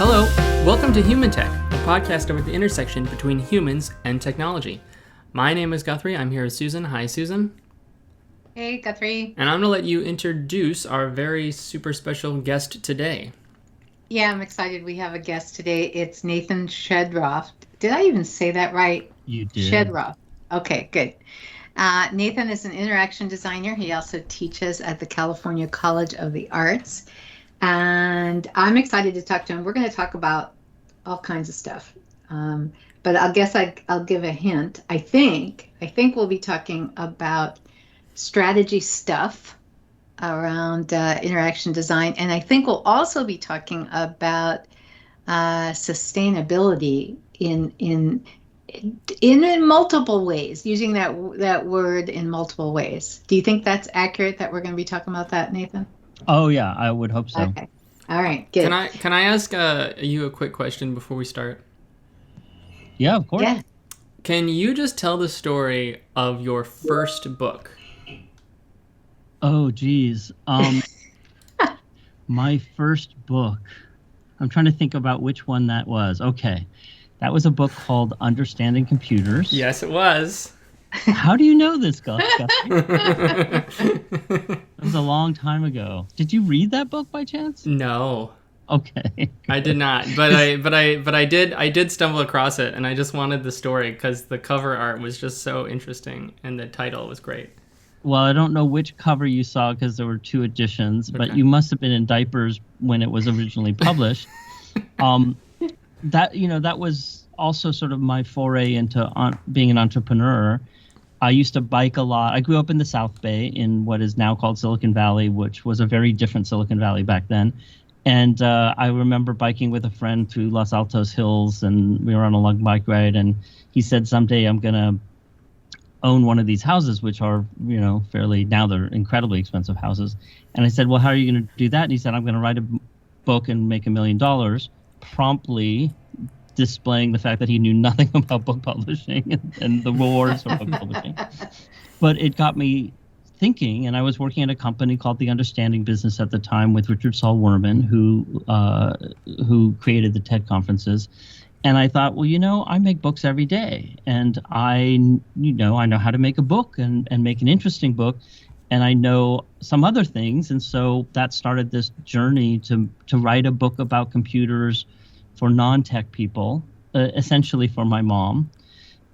Hello, welcome to Human Tech, a podcast over the intersection between humans and technology. My name is Guthrie. I'm here with Susan. Hi, Susan. Hey, Guthrie. And I'm going to let you introduce our very super special guest today. Yeah, I'm excited. We have a guest today. It's Nathan Shedroff. Did I even say that right? You did. Shedroff. Okay, good. Nathan is an interaction designer. He also teaches at the California College of the Arts. And I'm excited to talk to him. We're going to talk about all kinds of stuff. But I guess I'll give a hint. I think we'll be talking about strategy stuff around interaction design. And I think we'll also be talking about sustainability in multiple ways, using that word in multiple ways. Do you think that's accurate, that we're going to be talking about that, Nathan? Oh yeah, I would hope so. Okay. All right, good. Can I ask you a quick question before we start? Yeah, of course. Yeah. Can you just tell the story of your first book? Oh geez. My first book. I'm trying to think about which one that was. Okay. That was a book called Understanding Computers. Yes, it was. How do you know this, Guthrie? It was a long time ago. Did you read that book by chance? No. Okay. I did not, but I did stumble across it, and I just wanted the story because the cover art was just so interesting and the title was great. Well, I don't know which cover you saw because there were two editions, Okay. but you must have been in diapers when it was originally published. That was also sort of my foray into being an entrepreneur. I used to bike a lot. I grew up in the South Bay in what is now called Silicon Valley, which was a very different Silicon Valley back then. And I remember biking with a friend through Los Altos Hills, and we were on a long bike ride. And he said, someday I'm going to own one of these houses, which are, now they're incredibly expensive houses. And I said, well, how are you going to do that? And he said, I'm going to write a book and make $1 million, promptly displaying the fact that he knew nothing about book publishing and the rewards for book publishing. But it got me thinking, and I was working at a company called The Understanding Business at the time with Richard Saul Wurman, who created the TED conferences. And I thought, well, I make books every day, and I know how to make a book and make an interesting book, and I know some other things. And so that started this journey to write a book about computers for non-tech people, essentially for my mom.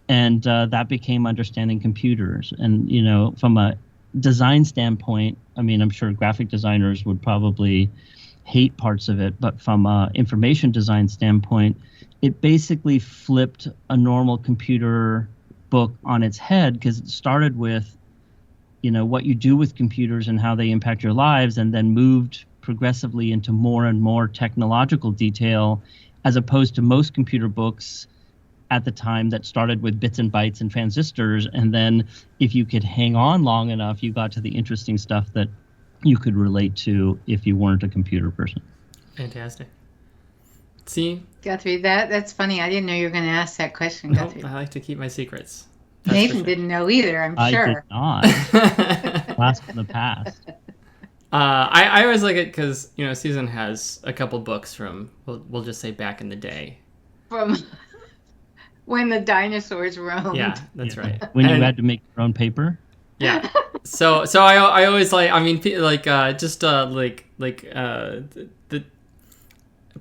And that became Understanding Computers. And, from a design standpoint, I'm sure graphic designers would probably hate parts of it, but from an information design standpoint, it basically flipped a normal computer book on its head, because it started with, what you do with computers and how they impact your lives, and then moved progressively into more and more technological detail, as opposed to most computer books at the time that started with bits and bytes and transistors. And then if you could hang on long enough, you got to the interesting stuff that you could relate to if you weren't a computer person. Fantastic. See? Guthrie, that's funny. I didn't know you were going to ask that question, Nope, Guthrie. I like to keep my secrets. Nathan didn't know either, I'm I sure. did not. Blast from the past. I always like it because, Susan has a couple books from, we'll just say back in the day. From when the dinosaurs roamed. Yeah, that's right. When you had to make your own paper? Yeah. So I always like, the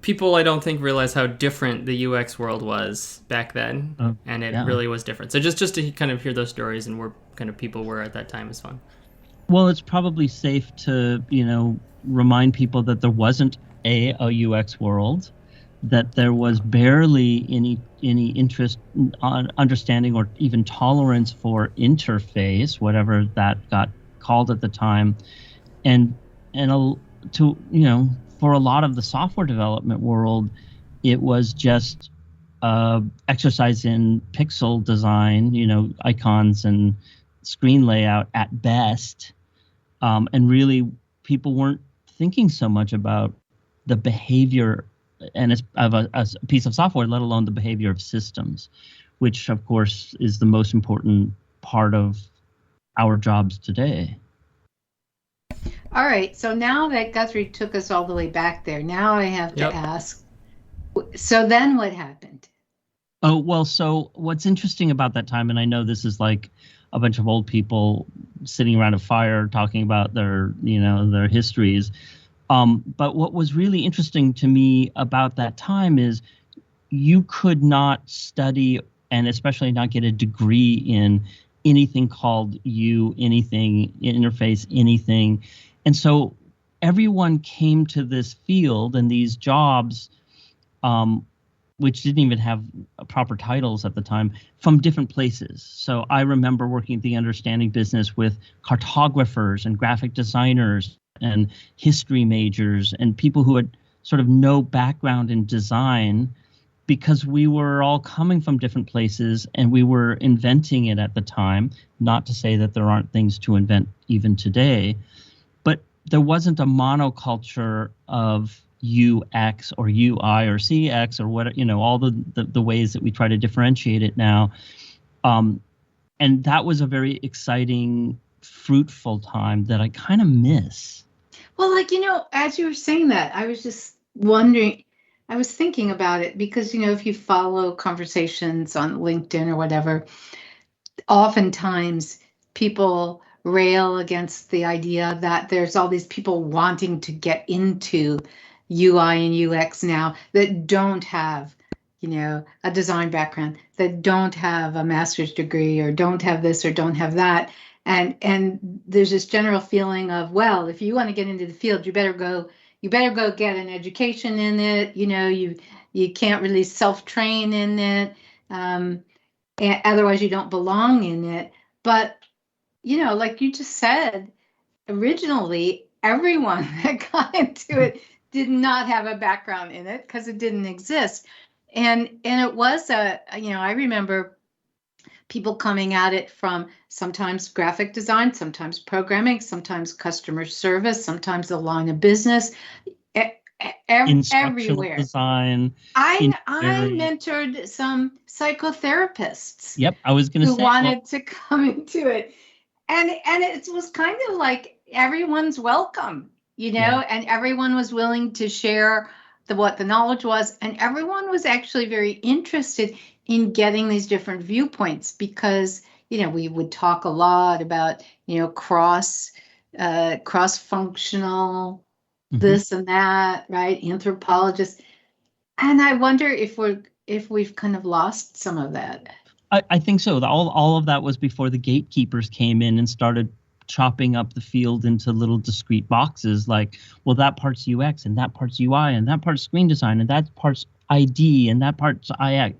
people I don't think realize how different the UX world was back then, and it really was different. So just to kind of hear those stories and where kind of people were at that time is fun. Well, it's probably safe to, remind people that there wasn't a UX world, that there was barely any interest on understanding or even tolerance for interface, whatever that got called at the time, and for a lot of the software development world, it was just exercise in pixel design, icons and screen layout at best. And really, people weren't thinking so much about the behavior of a piece of software, let alone the behavior of systems, which, of course, is the most important part of our jobs today. All right, so now that Guthrie took us all the way back there, now I have to ask, So then what happened? Oh, well, so what's interesting about that time, and I know this is like a bunch of old people sitting around a fire talking about their histories. But what was really interesting to me about that time is you could not study, and especially not get a degree in anything called anything, interface, anything. And so everyone came to this field and these jobs, which didn't even have proper titles at the time, from different places. So I remember working at the understanding business with cartographers and graphic designers and history majors and people who had sort of no background in design, because we were all coming from different places and we were inventing it at the time. Not to say that there aren't things to invent even today, but there wasn't a monoculture of UX or UI or CX or what, all the ways that we try to differentiate it now. And that was a very exciting, fruitful time that I kind of miss. Well, as you were saying that, I was just wondering, I was thinking about it because, if you follow conversations on LinkedIn or whatever, oftentimes people rail against the idea that there's all these people wanting to get into UI and UX now that don't have, a design background, that don't have a master's degree or don't have this or don't have that. And there's this general feeling of, well, if you want to get into the field, you better go get an education in it. You can't really self-train in it. Otherwise you don't belong in it. But, like you just said, originally everyone that got into it did not have a background in it because it didn't exist. And it was I remember people coming at it from sometimes graphic design, sometimes programming, sometimes customer service, sometimes the line of business, everywhere. Design. I mentored some psychotherapists. Yep, I was going to say who wanted to come into it, and it was kind of like everyone's welcome, and everyone was willing to share what the knowledge was, and everyone was actually very interested in getting these different viewpoints because we would talk a lot about cross functional this and that, right? Anthropologists. And I wonder if we've kind of lost some of that. I think so. All of that was before the gatekeepers came in and started chopping up the field into little discrete boxes like, well, that part's UX and that part's UI and that part's screen design and that part's ID and that part's IX.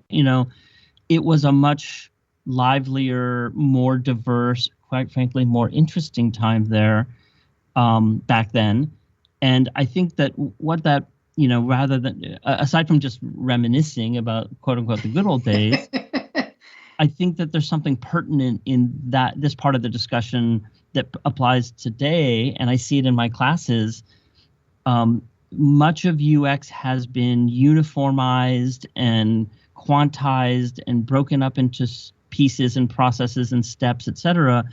It was a much livelier, more diverse, quite frankly, more interesting time there back then. And I think that what that, rather than, aside from just reminiscing about, quote unquote, the good old days, I think that there's something pertinent in this part of the discussion that applies today, and I see it in my classes. Much of UX has been uniformized and quantized and broken up into pieces and processes and steps, et cetera.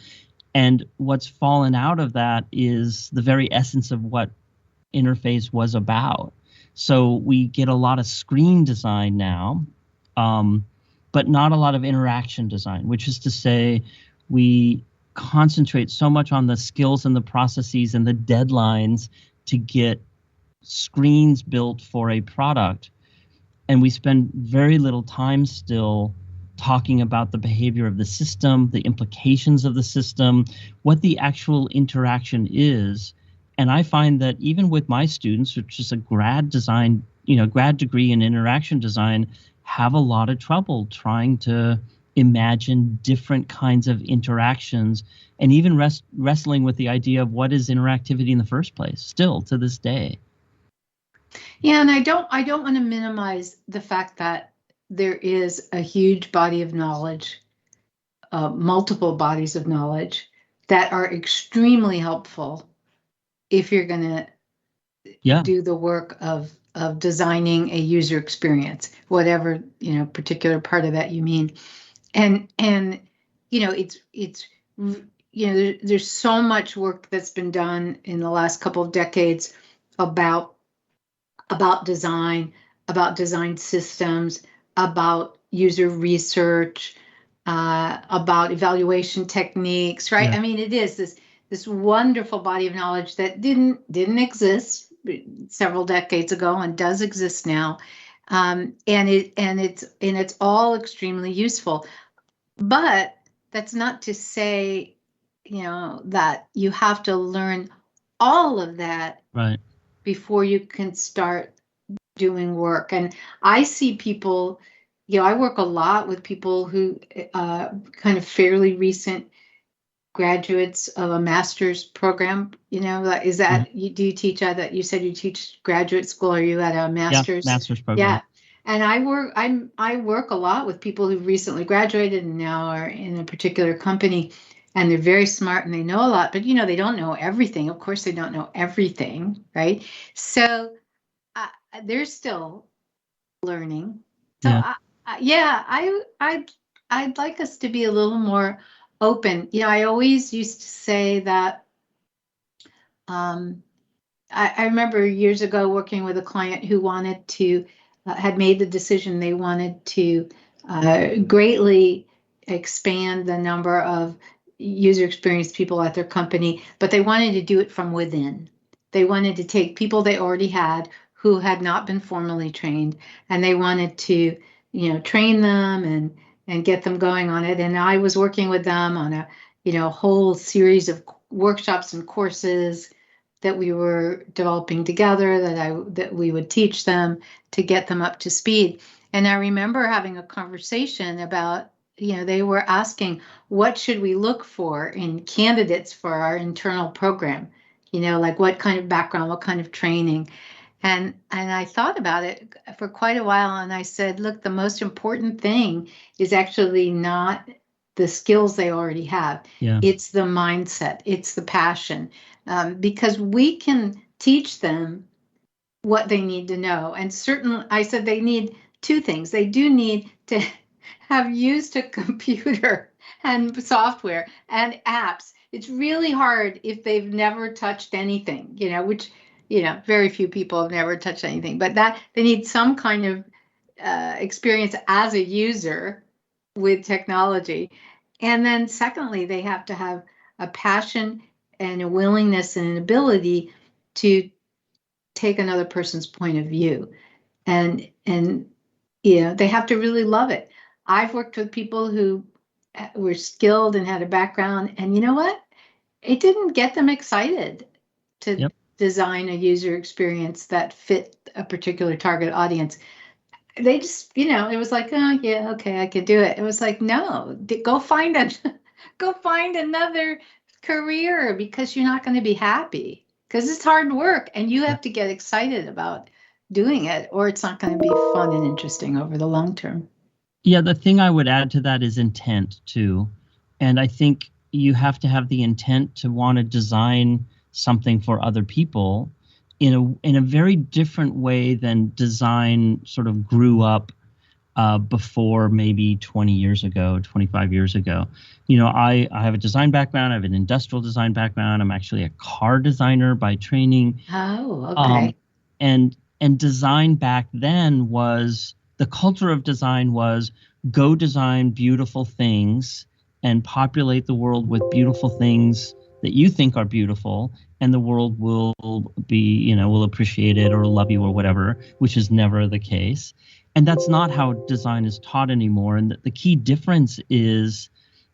And what's fallen out of that is the very essence of what interface was about. So we get a lot of screen design now, but not a lot of interaction design, which is to say we concentrate so much on the skills and the processes and the deadlines to get screens built for a product. And we spend very little time still talking about the behavior of the system, the implications of the system, what the actual interaction is. And I find that even with my students, which is a grad degree in interaction design, have a lot of trouble trying to imagine different kinds of interactions and even wrestling with the idea of what is interactivity in the first place, still to this day. Yeah, and I don't want to minimize the fact that there is a huge body of knowledge, multiple bodies of knowledge that are extremely helpful if you're going to do the work of designing a user experience, whatever particular part of that you mean. And it's there's so much work that's been done in the last couple of decades about design, about design systems, about user research, about evaluation techniques, right? Yeah. I mean, it is this wonderful body of knowledge that didn't exist several decades ago and does exist now, and it's all extremely useful. But that's not to say, that you have to learn all of that right before you can start doing work. And I see people, I work a lot with people who kind of fairly recent graduates of a master's program. Is that, do you teach at that? You said you teach graduate school. Are you at a master's? Yeah, master's program. Yeah. And I work a lot with people who've recently graduated and now are in a particular company, and they're very smart and they know a lot, but they don't know everything. Of course, they don't know everything, right? So they're still learning. So I'd like us to be a little more open. I always used to say that. I remember years ago working with a client who wanted to had made the decision they wanted to greatly expand the number of user experience people at their company, but they wanted to do it from within. They wanted to take people they already had who had not been formally trained, and they wanted to, train them and get them going on it. And I was working with them on a, whole series of workshops and courses that we were developing together that we would teach them to get them up to speed. And I remember having a conversation about, they were asking, what should we look for in candidates for our internal program? Like what kind of background, what kind of training? And I thought about it for quite a while, and I said, look, the most important thing is actually not the skills they already have. Yeah. It's the mindset, it's the passion, because we can teach them what they need to know. And certainly, I said they need two things. They do need to have used a computer and software and apps. It's really hard if they've never touched anything, which, very few people have never touched anything, but that they need some kind of experience as a user with technology. And then secondly, they have to have a passion and a willingness and an ability to take another person's point of view. And they have to really love it. I've worked with people who were skilled and had a background, and you know what? It didn't get them excited to design a user experience that fit a particular target audience. They just, it was like, oh yeah, okay, I could do it. It was like, no, go find another career, because you're not going to be happy, because it's hard work and you have to get excited about doing it, or it's not going to be fun and interesting over the long term. Yeah, the thing I would add to that is intent too. And I think you have to have the intent to want to design something for other people in a very different way than design sort of grew up before maybe 20 years ago, 25 years ago. I have a design background. I have an industrial design background. I'm actually a car designer by training. Oh, okay. And design back then was, the culture of design was go design beautiful things and populate the world with beautiful things that you think are beautiful, and the world will be, will appreciate it or love you or whatever, which is never the case. And that's not how design is taught anymore. And the key difference is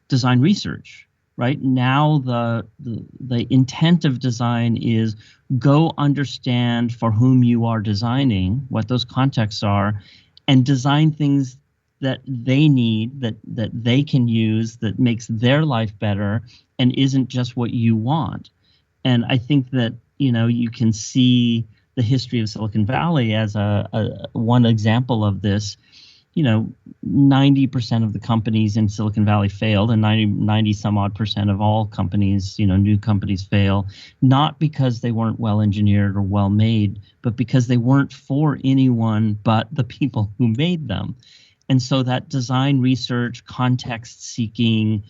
design research. Right now, the intent of design is go understand for whom you are designing, what those contexts are, and design things that they need, that they can use, that makes their life better and isn't just what you want. And I think that, you can see the history of Silicon Valley as a one example of this. 90% of the companies in Silicon Valley failed, and 90 some odd percent of all companies, new companies fail, not because they weren't well engineered or well made, but because they weren't for anyone but the people who made them. And so that design research, context seeking,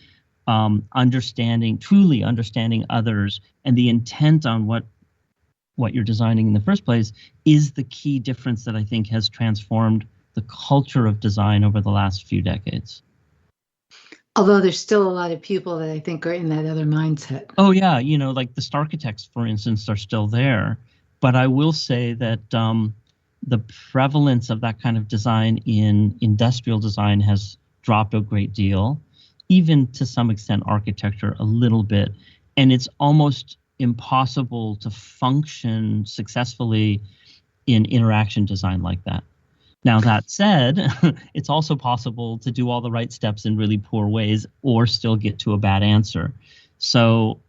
truly understanding others, and the intent on what what you're designing in the first place is the key difference that I think has transformed the culture of design over the last few decades. Although there's still a lot of people that I think are in that other mindset. Oh, yeah. Like the Starchitects, for instance, are still there. But I will say that the prevalence of that kind of design in industrial design has dropped a great deal, even to some extent architecture a little bit. And it's almost impossible to function successfully in interaction design like that. Now, that said, it's also possible to do all the right steps in really poor ways or still get to a bad answer. So,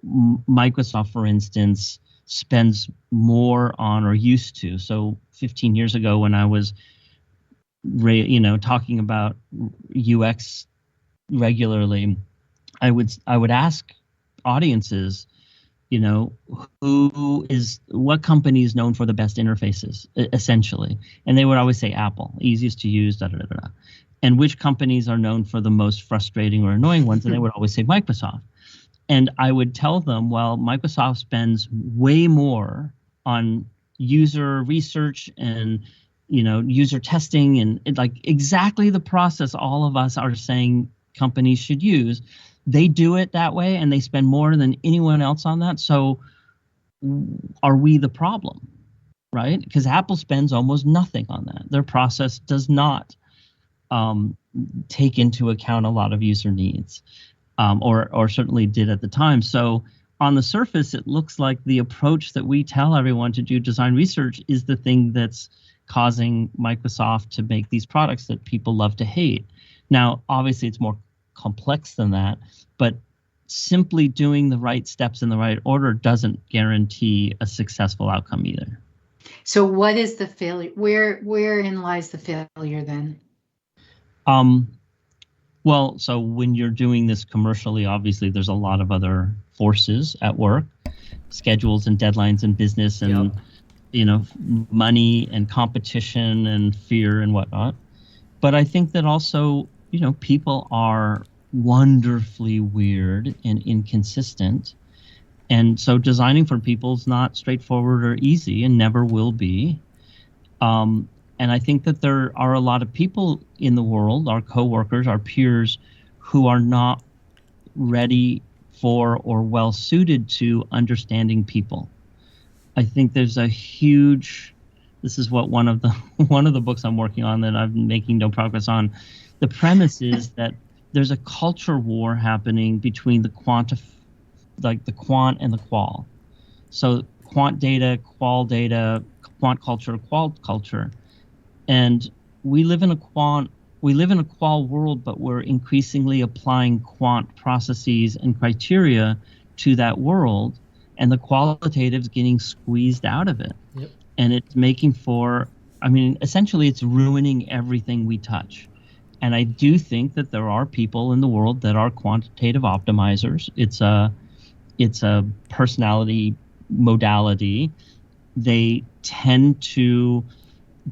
Microsoft, for instance, spends more on, or used to. So 15 years ago when I was, talking about UX regularly, I would ask audiences, what company is known for the best interfaces, essentially. And they would always say Apple, easiest to use, da, da, da, da. And which companies are known for the most frustrating or annoying ones? And they would always say Microsoft. And I would tell them, well, Microsoft spends way more on user research and, user testing and like exactly the process all of us are saying companies should use. They do it that way and they spend more than anyone else on that. So are we the problem, right? Because Apple spends almost nothing on that. Their process does not take into account a lot of user needs, or certainly did at the time. So on the surface, it looks like the approach that we tell everyone to do design research is the thing that's causing Microsoft to make these products that people love to hate. Now, obviously, it's more complex than that, but simply doing the right steps in the right order doesn't guarantee a successful outcome either. So what is the failure? Wherein lies the failure then? Well, so when you're doing this commercially, obviously there's a lot of other forces at work, schedules and deadlines and business and, money and competition and fear and whatnot. But I think that also, people are wonderfully weird and inconsistent. And so designing for people is not straightforward or easy and never will be. And I think that there are a lot of people in the world, our coworkers, our peers, who are not ready for or well suited to understanding people. I think there's a huge, this is what one of the books I'm working on that I'm making no progress on. The premise is that there's a culture war happening between the quant and the qual. So quant data, qual culture, qual culture. And we live in a qual world, but we're increasingly applying quant processes and criteria to that world, and the qualitative is getting squeezed out of it. Yep. And it's making for, essentially it's ruining everything we touch. And I do think that there are people in the world that are quantitative optimizers. It's a personality modality. They tend to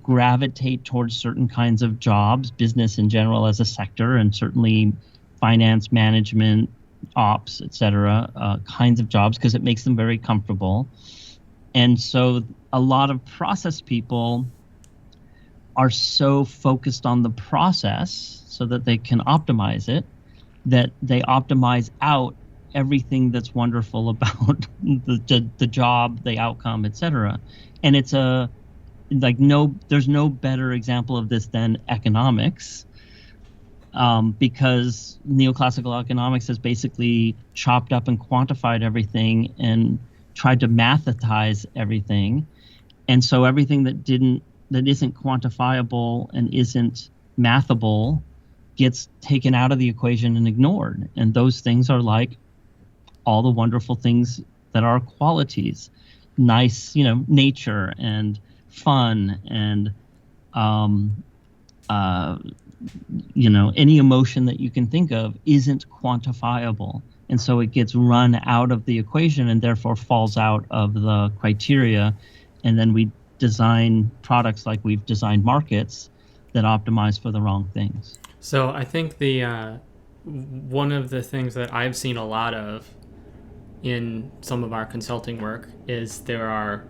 gravitate towards certain kinds of jobs, business in general as a sector, and certainly finance, management, ops, etc., kinds of jobs, because it makes them very comfortable. And so a lot of process people are so focused on the process so that they can optimize it, that they optimize out everything that's wonderful about the job, the outcome, etc. And it's there's no better example of this than economics, because neoclassical economics has basically chopped up and quantified everything and tried to mathetize everything. And so everything that isn't quantifiable and isn't mathable gets taken out of the equation and ignored. And those things are like all the wonderful things that are qualities, nice, nature and fun and, any emotion that you can think of isn't quantifiable. And so it gets run out of the equation and therefore falls out of the criteria. And then we design products like we've designed markets that optimize for the wrong things. So I think one of the things that I've seen a lot of in some of our consulting work is there are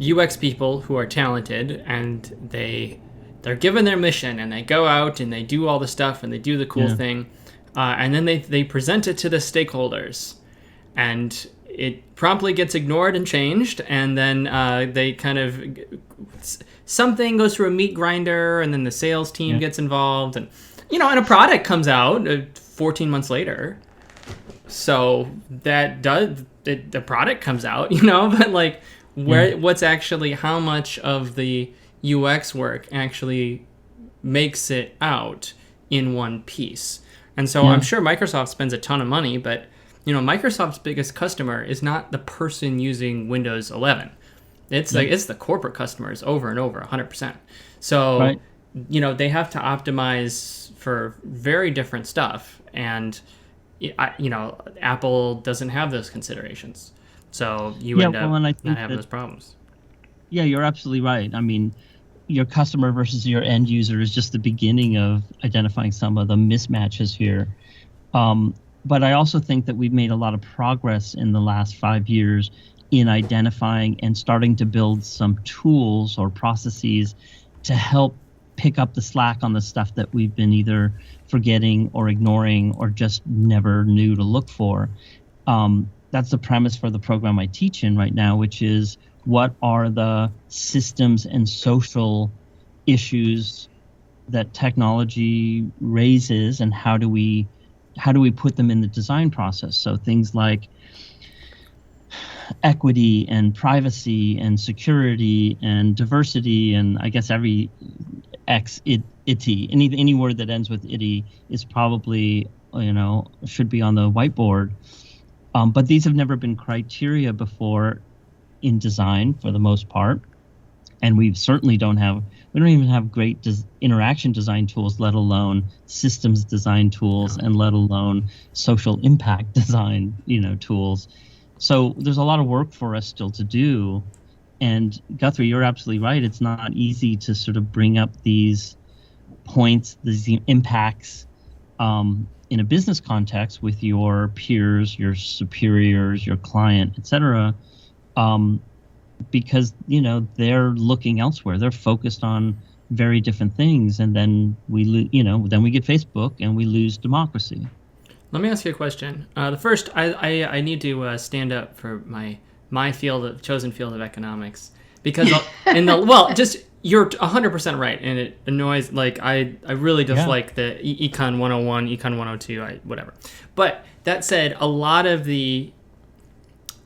UX people who are talented, and they're given their mission, and they go out and they do all the stuff and they do the cool thing, and then they present it to the stakeholders, and it promptly gets ignored and changed, and then they kind of something goes through a meat grinder, and then the sales team gets involved, and and a product comes out 14 months later. So the product comes out, but like what's actually, how much of the UX work actually makes it out in one piece. And so I'm sure Microsoft spends a ton of money, but Microsoft's biggest customer is not the person using Windows 11. It's like it's the corporate customers over and over 100%. So they have to optimize for very different stuff, and Apple doesn't have those considerations. So you end up not having those problems. Yeah, you're absolutely right. I mean, your customer versus your end user is just the beginning of identifying some of the mismatches here. But I also think that we've made a lot of progress in the last 5 years in identifying and starting to build some tools or processes to help pick up the slack on the stuff that we've been either forgetting or ignoring or just never knew to look for. That's the premise for the program I teach in right now, which is what are the systems and social issues that technology raises, and how do we put them in the design process? So things like equity and privacy and security and diversity, and I guess every any word that ends with itty is probably should be on the whiteboard. But these have never been criteria before in design for the most part, and we don't even have great interaction design tools, let alone systems design tools, and let alone social impact design tools. So there's a lot of work for us still to do. And Guthrie, you're absolutely right. It's not easy to sort of bring up these points, these impacts in a business context with your peers, your superiors, your client, et cetera, because they're looking elsewhere. They're focused on very different things, and then we get Facebook and we lose democracy. Let me ask you a question. The first, I need to stand up for my chosen field of economics, because you're 100% right, and it annoys, like I really dislike the Econ 101, Econ 102, whatever. But that said, a lot of the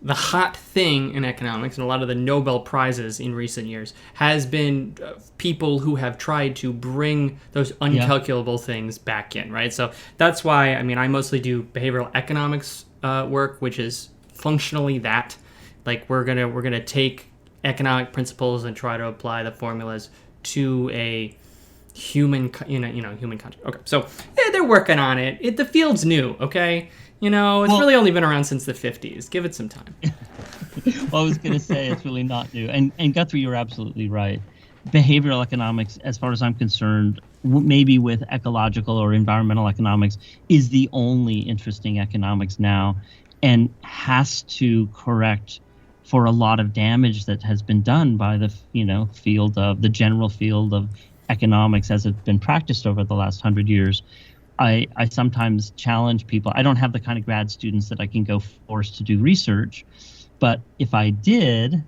hot thing in economics and a lot of the Nobel Prizes in recent years has been people who have tried to bring those uncalculable things back in, right? So that's why, I mostly do behavioral economics work, which is functionally that. Like we're gonna take economic principles and try to apply the formulas to a human context. Okay, so they're working on it. The field's new. Okay, it's really only been around since the 50s. Give it some time. Well, I was going to say it's really not new. And Guthrie, you're absolutely right. Behavioral economics, as far as I'm concerned, maybe with ecological or environmental economics, is the only interesting economics now, and has to correct for a lot of damage that has been done by the the general field of economics as it's been practiced over the last 100 years. I sometimes challenge people. I don't have the kind of grad students that I can go force to do research, but if I did,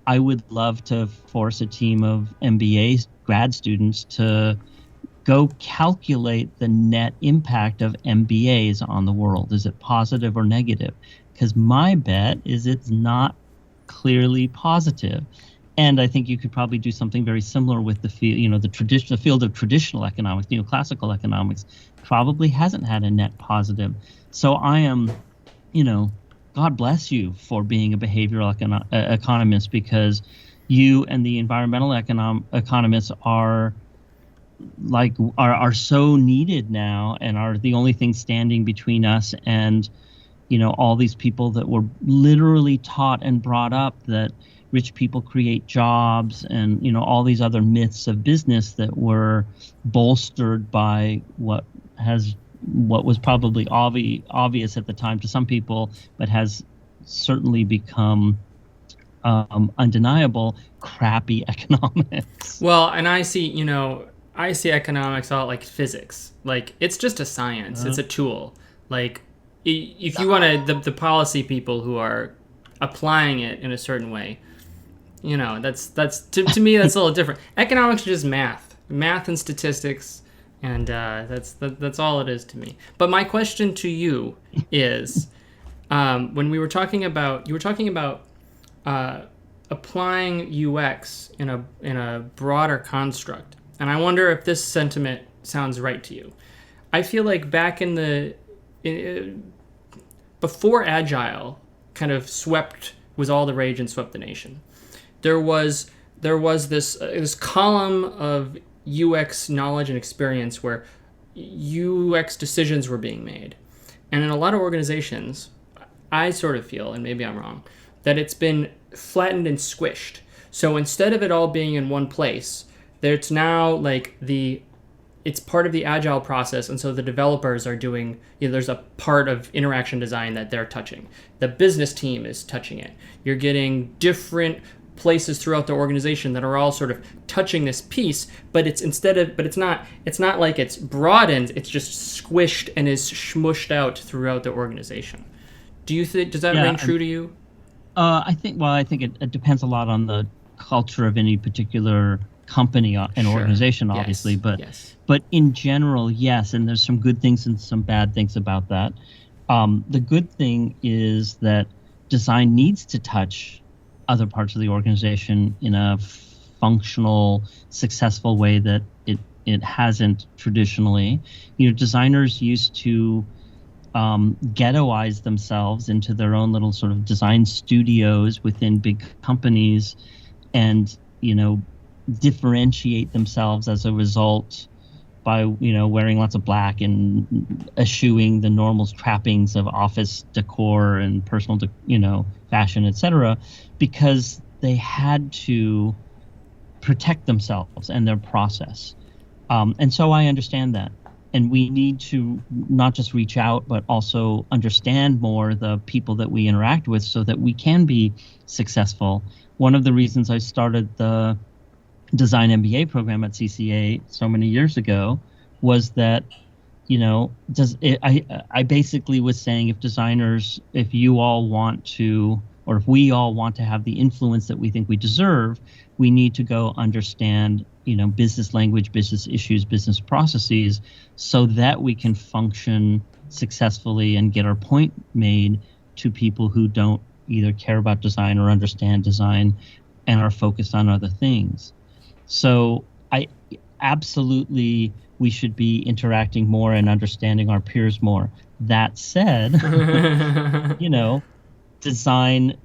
I would love to force a team of MBA grad students to go calculate the net impact of MBAs on the world. Is it positive or negative? Because my bet is it's not clearly positive. And I think you could probably do something very similar with the field, the field of traditional economics, classical economics probably hasn't had a net positive. So I am, God bless you for being a behavioral economist, because you and the environmental economists are so needed now, and are the only thing standing between us and, all these people that were literally taught and brought up that rich people create jobs, and all these other myths of business that were bolstered by what was probably obvious at the time to some people, but has certainly become undeniable, crappy economics. Well, and I see economics all like physics. Like, it's just a science. It's a tool. Like, if you want to, the policy people who are applying it in a certain way, that's to me, that's a little different. Economics is just math and statistics. And that's all it is to me. But my question to you is, when you were talking about applying UX in a broader construct, and I wonder if this sentiment sounds right to you. I feel like back before Agile kind of was all the rage and swept the nation, there was this column of UX knowledge and experience where UX decisions were being made. And in a lot of organizations, I sort of feel, and maybe I'm wrong, that it's been flattened and squished. So instead of it all being in one place, it's now like it's part of the Agile process, and so the developers are doing, there's a part of interaction design that they're touching. The business team is touching it. You're getting different places throughout the organization that are all sort of touching this piece, but it's not like it's broadened, it's just squished and is smushed out throughout the organization. Does that ring true to you? I think it depends a lot on the culture of any particular company and organization, obviously, but in general, yes, and there's some good things and some bad things about that. The good thing is that design needs to touch other parts of the organization in a functional, successful way that it hasn't traditionally. Designers used to ghettoize themselves into their own little sort of design studios within big companies, and differentiate themselves as a result by wearing lots of black and eschewing the normal trappings of office decor and personal fashion, etc., because they had to protect themselves and their process. And so I understand that. And we need to not just reach out, but also understand more the people that we interact with so that we can be successful. One of the reasons I started the design MBA program at CCA so many years ago was that, I basically was saying, if we all want to have the influence that we think we deserve, we need to go understand business language, business issues, business processes, so that we can function successfully and get our point made to people who don't either care about design or understand design and are focused on other things. So we should be interacting more and understanding our peers more. That said, design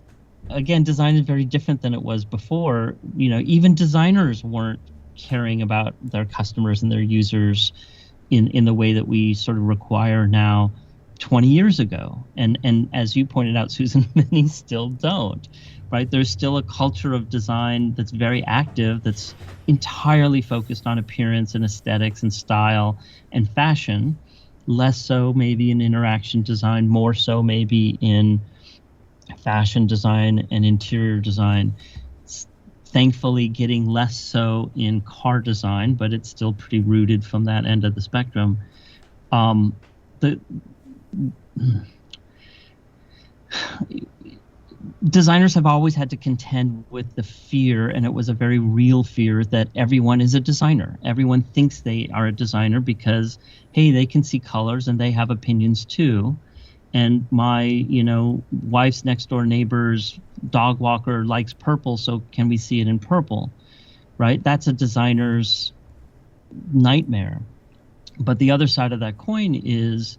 is very different than it was before. Even designers weren't caring about their customers and their users in the way that we sort of require now 20 years ago. And as you pointed out, Susan, many still don't, right? There's still a culture of design that's very active, that's entirely focused on appearance and aesthetics and style and fashion, less so maybe in interaction design, more so maybe in fashion design and interior design. Thankfully getting less so in car design, but it's still pretty rooted from that end of the spectrum. Designers have always had to contend with the fear, and it was a very real fear, that everyone is a designer. Everyone thinks they are a designer because, hey, they can see colors and they have opinions too. And my, wife's next door neighbor's dog walker likes purple, so can we see it in purple, right? That's a designer's nightmare. But the other side of that coin is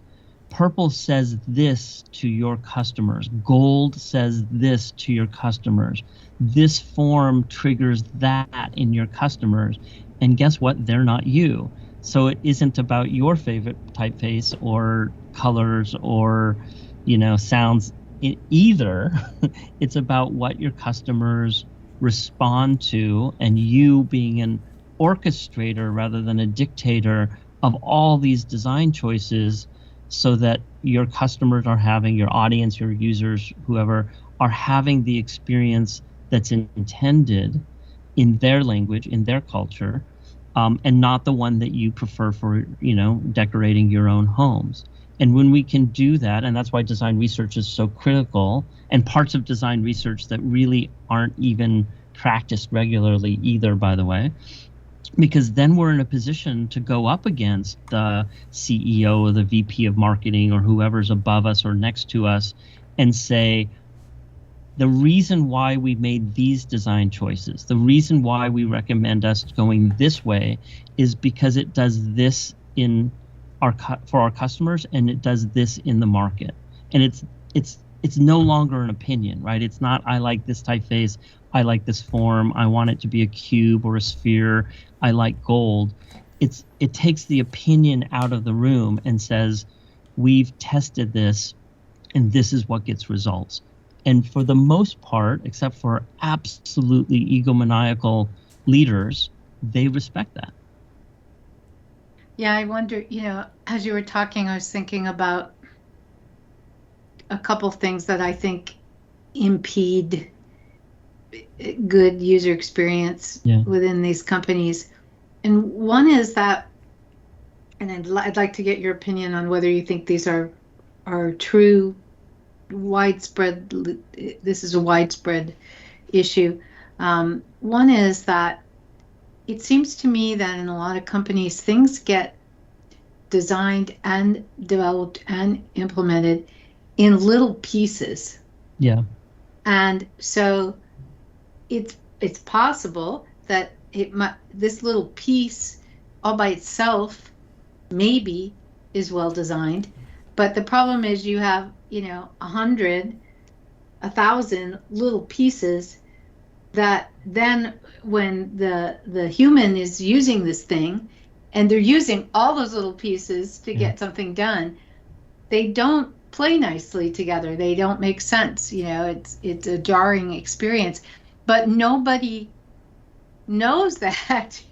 purple says this to your customers. Gold says this to your customers. This form triggers that in your customers. And guess what? They're not you. So it isn't about your favorite typeface or colors or, sounds either. It's about what your customers respond to, and you being an orchestrator rather than a dictator of all these design choices, so that your customers are having, your audience, your users, whoever, are having the experience that's intended in their language, in their culture, and not the one that you prefer for, decorating your own homes. And when we can do that, and that's why design research is so critical, and parts of design research that really aren't even practiced regularly either, by the way, because then we're in a position to go up against the CEO or the VP of marketing or whoever's above us or next to us and say, the reason why we made these design choices, the reason why we recommend us going this way is because it does this for our customers, and it does this in the market. And it's no longer an opinion, right? It's not, I like this typeface, I like this form, I want it to be a cube or a sphere, I like gold. It takes the opinion out of the room and says, we've tested this, and this is what gets results. And for the most part, except for absolutely egomaniacal leaders, they respect that. Yeah, I wonder, as you were talking, I was thinking about a couple things that I think impede good user experience within these companies. And one is that, and I'd like to get your opinion on whether you think these are true, widespread, this is a widespread issue. One is that it seems to me that in a lot of companies, things get designed and developed and implemented in little pieces. Yeah. And so it's possible that this little piece all by itself maybe is well designed, but the problem is you have 100, 1,000 little pieces that then when the human is using this thing and they're using all those little pieces to get something done, they don't play nicely together. They don't make sense. It's a jarring experience, but nobody knows that,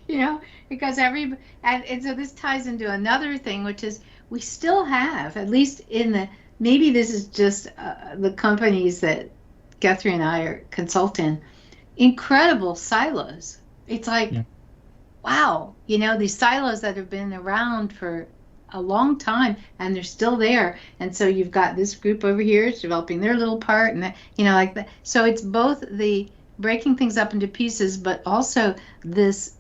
because and so this ties into another thing, which is we still have, at least maybe this is just the companies that Guthrie and I are consulting, incredible silos. It's like, wow, these silos that have been around for a long time and they're still there. And so you've got this group over here developing their little part and that, like that. So it's both the breaking things up into pieces, but also this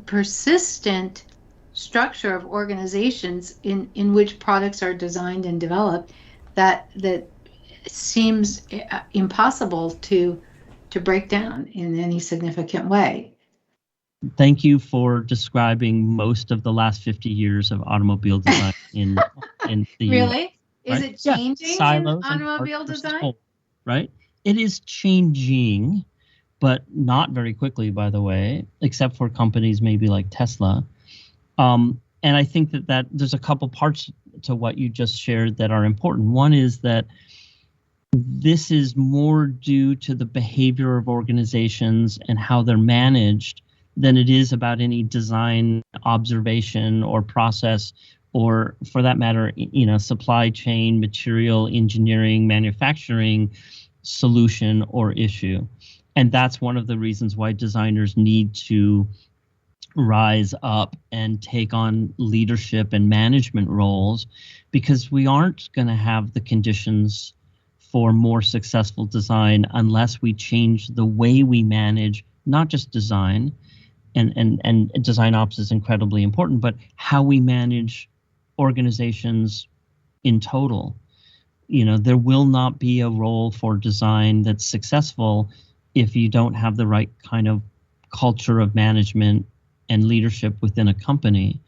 persistent structure of organizations in which products are designed and developed that seems impossible to break down in any significant way. Thank you for describing most of the last 50 years of automobile design in the Really? US, Is it changing in automobile design? Right? It is changing, but not very quickly, by the way, except for companies maybe like Tesla. And I think that there's a couple parts to what you just shared that are important. One is that this is more due to the behavior of organizations and how they're managed than it is about any design observation or process, or for that matter, supply chain, material engineering, manufacturing solution or issue. And that's one of the reasons why designers need to rise up and take on leadership and management roles, because we aren't going to have the conditions for more successful design unless we change the way we manage, not just design, and design ops is incredibly important, but how we manage organizations in total. There will not be a role for design that's successful if you don't have the right kind of culture of management and leadership within a company,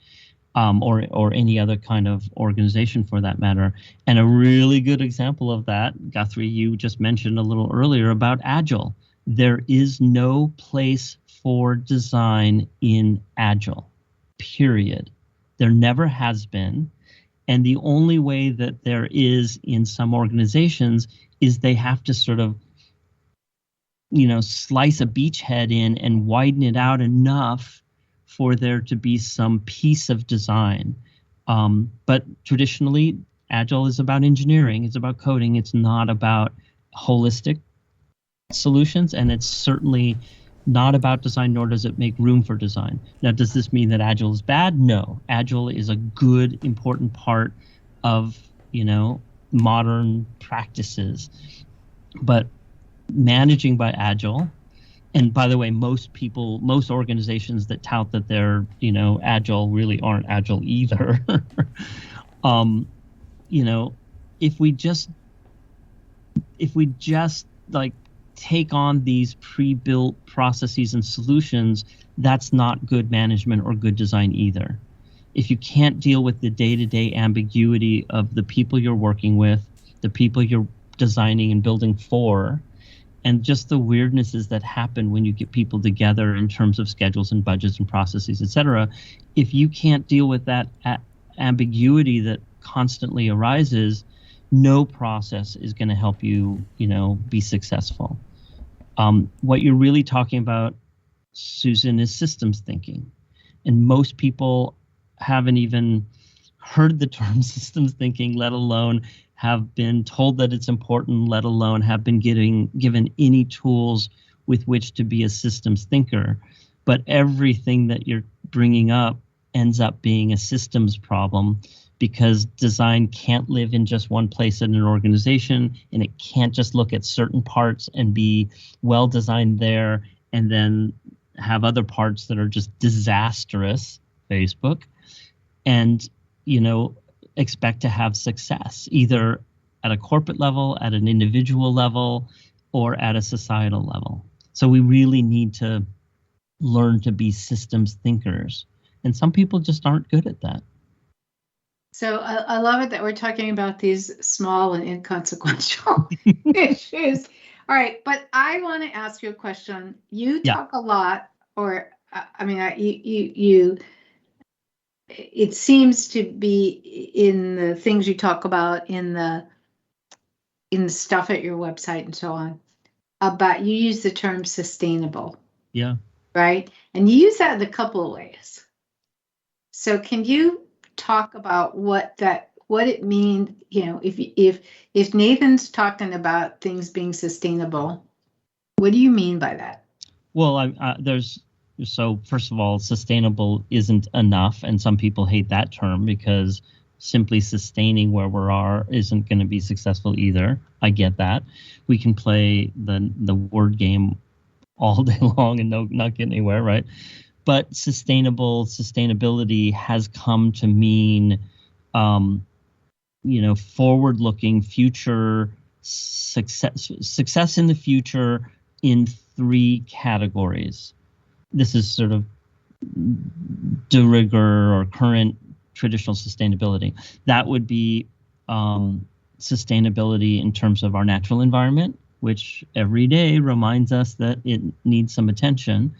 or any other kind of organization for that matter. And a really good example of that, Guthrie, you just mentioned a little earlier about Agile. There is no place for design in Agile, period. There never has been. And the only way that there is in some organizations is they have to sort of, slice a beachhead in and widen it out enough for there to be some piece of design. But traditionally, Agile is about engineering. It's about coding. It's not about holistic solutions, and it's certainly not about design, nor does it make room for design. Now, does this mean that Agile is bad? No. Agile is a good, important part of, modern practices. But managing by Agile, and by the way, most organizations that tout that they're, Agile really aren't Agile either. If we just like take on these pre-built processes and solutions, that's not good management or good design either. If you can't deal with the day-to-day ambiguity of the people you're working with, the people you're designing and building for, and just the weirdnesses that happen when you get people together in terms of schedules and budgets and processes, et cetera, if you can't deal with that ambiguity that constantly arises, no process is going to help you, be successful. What you're really talking about, Susan, is systems thinking. And most people haven't even heard the term systems thinking, let alone have been told that it's important, let alone have been given any tools with which to be a systems thinker. But everything that you're bringing up ends up being a systems problem, because design can't live in just one place in an organization, and it can't just look at certain parts and be well designed there and then have other parts that are just disastrous, Facebook, and, expect to have success either at a corporate level, at an individual level, or at a societal level. So we really need to learn to be systems thinkers. And some people just aren't good at that. So I love it that we're talking about these small and inconsequential issues. All right, but I want to ask you a question. You talk a lot, or it seems to be in the things you talk about in the stuff at your website and so on, about, you use the term sustainable. Yeah. Right? And you use that in a couple of ways. So can you talk about what it means, if Nathan's talking about things being sustainable, what do you mean by that? Well, so first of all, sustainable isn't enough, and some people hate that term because simply sustaining where we are isn't going to be successful either. I get that. We can play the word game all day long and not get anywhere, right? But sustainability has come to mean, forward-looking future success in the future in three categories. This is sort of de rigueur or current traditional sustainability. That would be sustainability in terms of our natural environment, which every day reminds us that it needs some attention.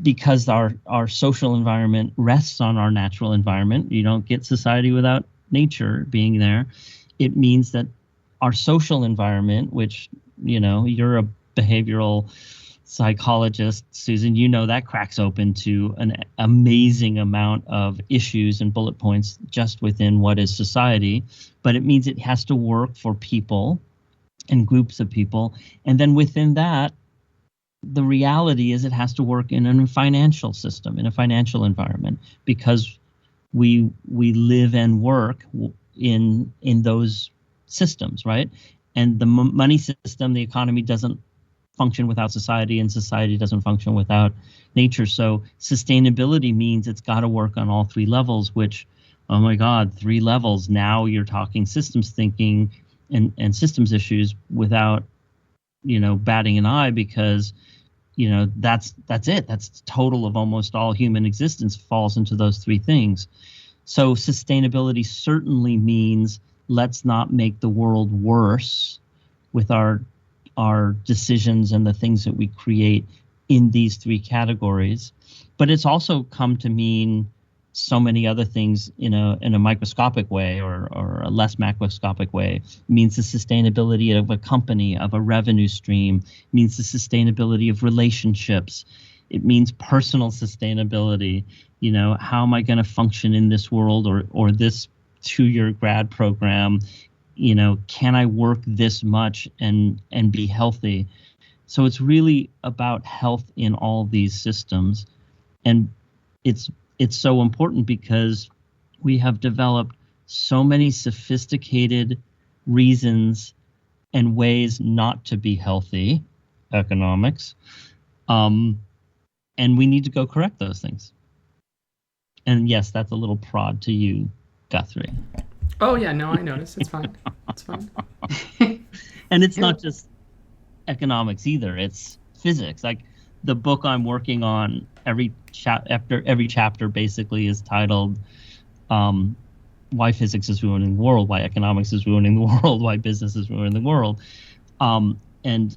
Because our social environment rests on our natural environment. You don't get society without nature being there. It means that our social environment, which, you're a behavioral psychologist, Susan, that cracks open to an amazing amount of issues and bullet points just within what is society. But it means it has to work for people and groups of people. And then within that, the reality is it has to work in a financial system, in a financial environment, because we live and work in those systems, right? And the money system, the economy doesn't function without society, and society doesn't function without nature. So sustainability means it's got to work on all three levels, which, oh my God, 3 levels. Now you're talking systems thinking and systems issues without, batting an eye, because that's it. That's the total of almost all human existence falls into those 3 things. So sustainability certainly means let's not make the world worse with our decisions and the things that we create in these 3 categories. But it's also come to mean so many other things in a microscopic way or a less macroscopic way. It means the sustainability of a company, of a revenue stream. It means the sustainability of relationships. It means personal sustainability. How am I going to function in this world or this 2-year grad program, can I work this much and be healthy? So it's really about health in all these systems. And it's so important because we have developed so many sophisticated reasons and ways not to be healthy, economics, and we need to go correct those things. And yes, that's a little prod to you, Guthrie. Oh yeah, no, I noticed. It's fine. It's fine. And it's not just economics either. It's physics. Like the book I'm working on, every chapter basically is titled "Why Physics is Ruining the World," "Why Economics is Ruining the World," "Why Business is Ruining the World," and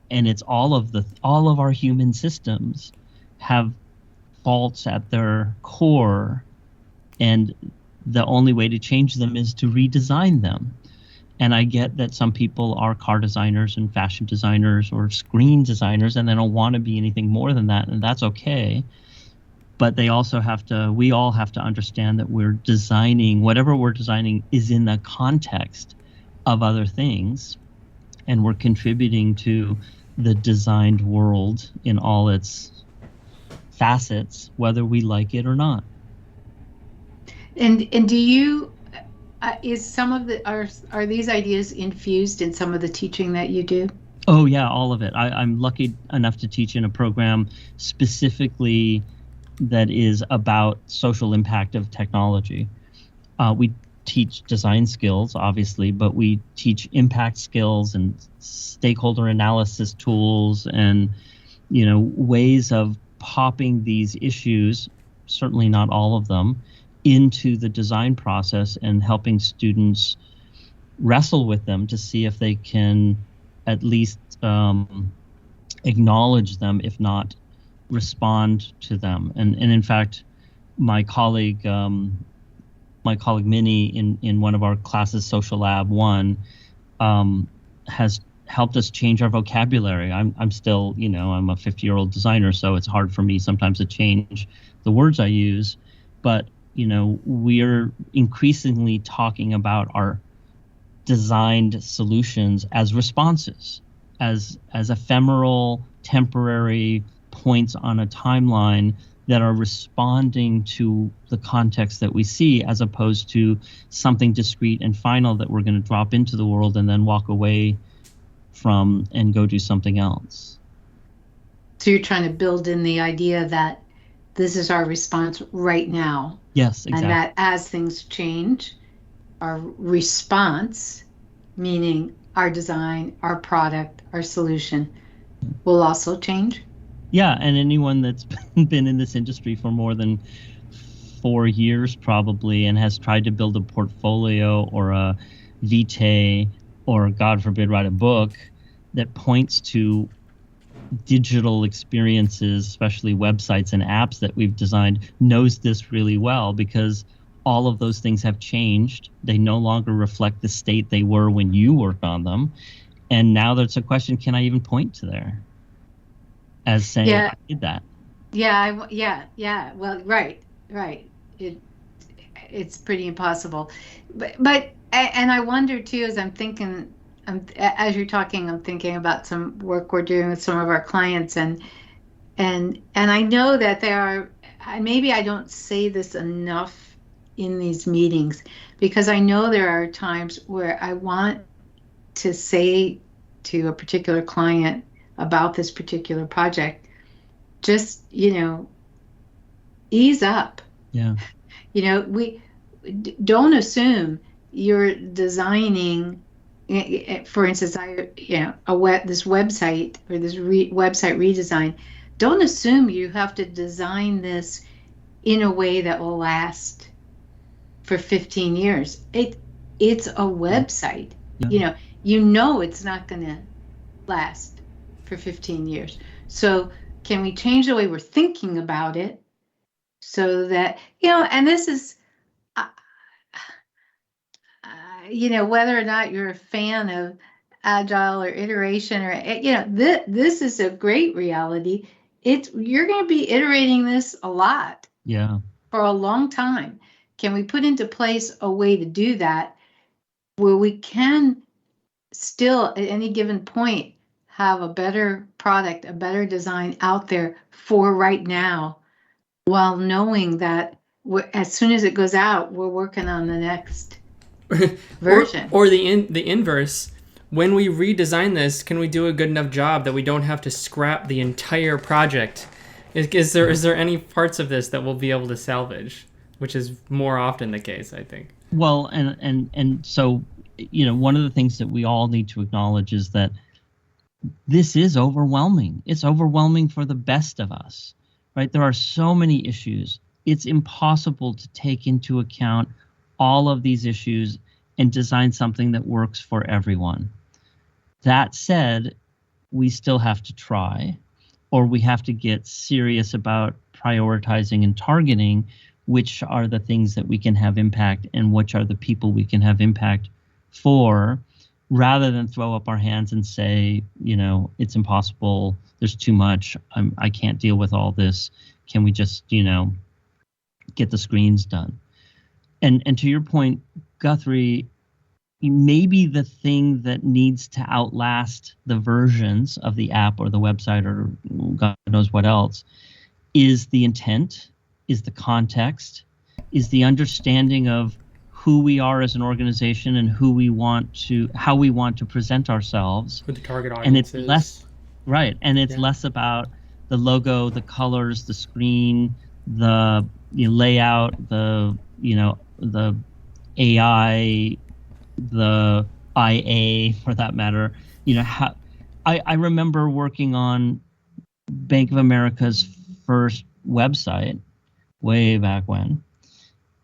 it's all of our human systems have faults at their core, and the only way to change them is to redesign them. And I get that some people are car designers and fashion designers or screen designers, and they don't want to be anything more than that, and that's okay. But we all have to understand that whatever we're designing is in the context of other things, and we're contributing to the designed world in all its facets, whether we like it or not. And do you is some of the are these ideas infused in some of the teaching that you do? Oh yeah, all of it. I'm lucky enough to teach in a program specifically that is about social impact of technology. We teach design skills, obviously, but we teach impact skills and stakeholder analysis tools and ways of popping these issues, certainly not all of them, into the design process and helping students wrestle with them to see if they can at least acknowledge them, if not respond to them. And in fact, my colleague Minnie in one of our classes, Social Lab 1, has helped us change our vocabulary. I'm still, I'm a 50-year-old designer, so it's hard for me sometimes to change the words I use. But, we're increasingly talking about our designed solutions as responses, as ephemeral, temporary points on a timeline that are responding to the context that we see, as opposed to something discrete and final that we're going to drop into the world and then walk away from and go do something else. So you're trying to build in the idea that this is our response right now. Yes, exactly. And that as things change, our response, meaning our design, our product, our solution, will also change. Yeah, and anyone that's been in this industry for more than 4 years probably and has tried to build a portfolio or a vitae or, God forbid, write a book that points to digital experiences, especially websites and apps that we've designed, knows this really well, because all of those things have changed. They no longer reflect the state they were when you worked on them. And now there's a question, can I even point to there as saying, I did that? Yeah. Well, right. It's pretty impossible. But I wonder too, as I'm thinking, as you're talking, I'm thinking about some work we're doing with some of our clients, and I know that there are, maybe I don't say this enough in these meetings, because I know there are times where I want to say to a particular client about this particular project, just, ease up. Yeah. We don't assume you're designing, for instance, this website or this website redesign. Don't assume you have to design this in a way that will last for 15 years. It's a website. Yeah. It's not going to last for 15 years. So can we change the way we're thinking about it so that, and this is, whether or not you're a fan of agile or iteration or, this is a great reality. You're going to be iterating this a lot. Yeah. For a long time. can we put into place a way to do that where we can still at any given point have a better product, a better design out there for right now, while knowing that as soon as it goes out, we're working on the next version. Or the inverse. When we redesign this, can we do a good enough job that we don't have to scrap the entire project? Is there any parts of this that we'll be able to salvage, which is more often the case, I think. Well, and so, one of the things that we all need to acknowledge is that this is overwhelming. It's overwhelming for the best of us, right? There are so many issues. It's impossible to take into account all of these issues and design something that works for everyone. That said, we still have to try, or we have to get serious about prioritizing and targeting which are the things that we can have impact and which are the people we can have impact for, rather than throw up our hands and say, it's impossible, there's too much, I can't deal with all this. Can we just, get the screens done? And to your point, Guthrie, maybe the thing that needs to outlast the versions of the app or the website or God knows what else is the intent, is the context, is the understanding of who we are as an organization and how we want to present ourselves. Who the target audience and it's is. less right, and it's less about the logo, the colors, the screen, the layout, the AI, the IA for that matter. I remember working on Bank of America's first website way back when,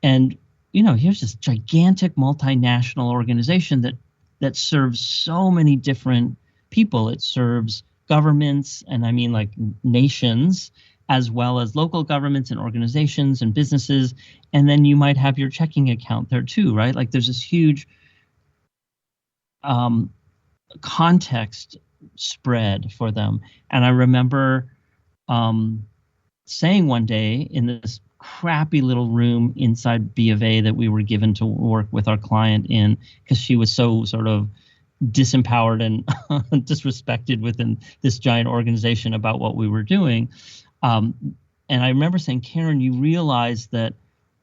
and here's this gigantic multinational organization that serves so many different people. It serves governments, and I mean like nations, as well as local governments and organizations and businesses. And then you might have your checking account there too, right? Like there's this huge context spread for them. And I remember saying one day in this crappy little room inside B of A that we were given to work with our client in, because she was so sort of disempowered and disrespected within this giant organization about what we were doing. And I remember saying, Karen, you realize that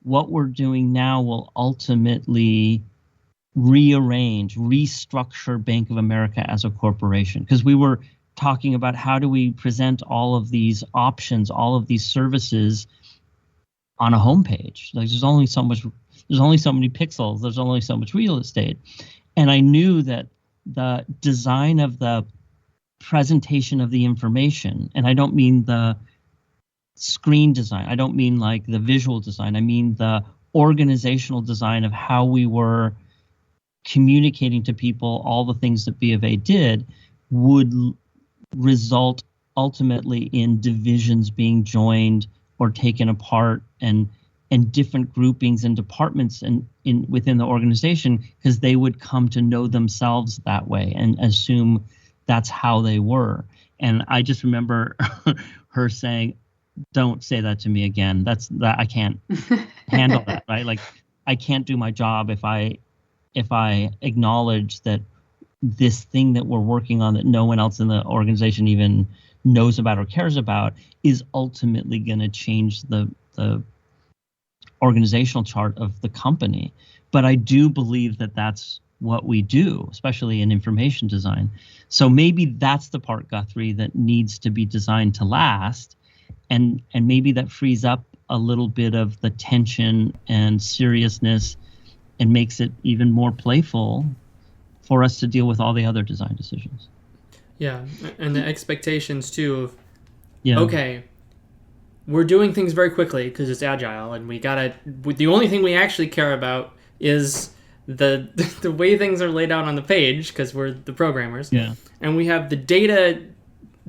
what we're doing now will ultimately restructure Bank of America as a corporation, because we were talking about how do we present all of these options, all of these services on a homepage. Like there's only so many pixels, there's only so much real estate. And I knew that the design of the presentation of the information, and I don't mean the screen design, I don't mean like the visual design, I mean the organizational design of how we were communicating to people all the things that B of A did, would result ultimately in divisions being joined or taken apart, and different groupings and departments within the organization, because they would come to know themselves that way and assume that's how they were. And I just remember her saying, "Don't say that to me again. That I can't handle that, right? Like I can't do my job if I acknowledge that this thing that we're working on that no one else in the organization even knows about or cares about is ultimately going to change the organizational chart of the company." But I do believe that that's what we do, especially in information design. So maybe that's the part, Guthrie, that needs to be designed to last, and maybe that frees up a little bit of the tension and seriousness and makes it even more playful for us to deal with all the other design decisions. Yeah, and the expectations too of, okay, we're doing things very quickly because it's agile, and the only thing we actually care about is the way things are laid out on the page, because we're the programmers. Yeah. And we have the data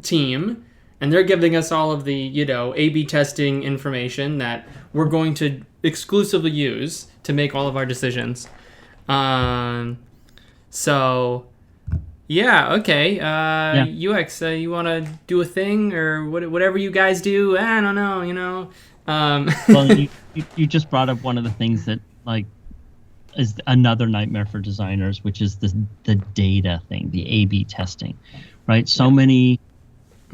team, and they're giving us all of the, A/B testing information that we're going to exclusively use to make all of our decisions. So, yeah, okay. UX, you want to do a thing or whatever you guys do? I don't know, Well, you just brought up one of the things that like is another nightmare for designers, which is the data thing, the A/B testing, right? So many